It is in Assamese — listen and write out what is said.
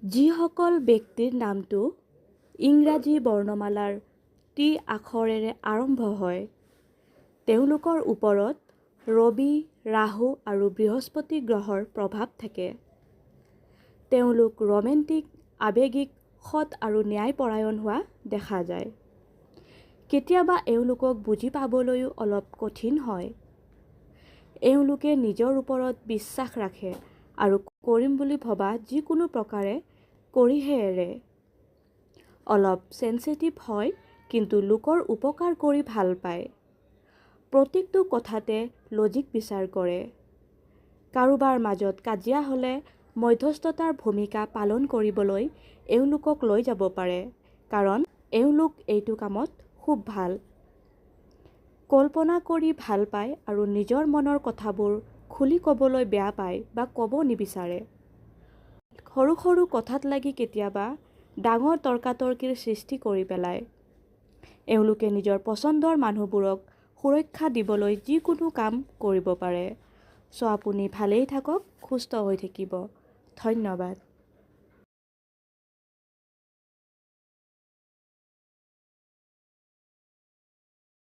যিসকল ব্যক্তিৰ নামটো ইংৰাজী বৰ্ণমালাৰ টি আখৰেৰে আৰম্ভ হয়, তেওঁলোকৰ ওপৰত ৰবি, ৰাহু আৰু বৃহস্পতি গ্ৰহৰ প্ৰভাৱ থাকে। তেওঁলোক ৰোমেণ্টিক, আৱেগিক, সৎ আৰু ন্যায়পৰায়ণ হোৱা দেখা যায়। কেতিয়াবা এওঁলোকক বুজি পাবলৈও অলপ কঠিন হয়। এওঁলোকে নিজৰ ওপৰত বিশ্বাস ৰাখে আৰু কৰিম বুলি ভবা যিকোনো প্ৰকাৰে কৰিহে এৰে। অলপ চেনচিটিভ হয়, কিন্তু লোকৰ উপকাৰ কৰি ভাল পায়। প্ৰত্যেকটো কথাতে লজিক বিচাৰ কৰে। কাৰোবাৰ মাজত কাজিয়া হ'লে মধ্যস্থতাৰ ভূমিকা পালন কৰিবলৈ এওঁলোকক লৈ যাব পাৰে, কাৰণ এওঁলোক এইটো কামত খুব ভাল। কল্পনা কৰি ভাল পায় আৰু নিজৰ মনৰ কথাবোৰ খুলি ক'বলৈ বেয়া পায় বা ক'ব নিবিচাৰে। সৰু সৰু কথাত লাগি কেতিয়াবা ডাঙৰ তৰ্কাতৰ্কিৰ সৃষ্টি কৰি পেলায়। এওঁলোকে নিজৰ পচন্দৰ মানুহবোৰক সুৰক্ষা দিবলৈ যিকোনো কাম কৰিব পাৰে। চ' আপুনি ভালেই থাকক, সুস্থ হৈ থাকিব। ধন্যবাদ।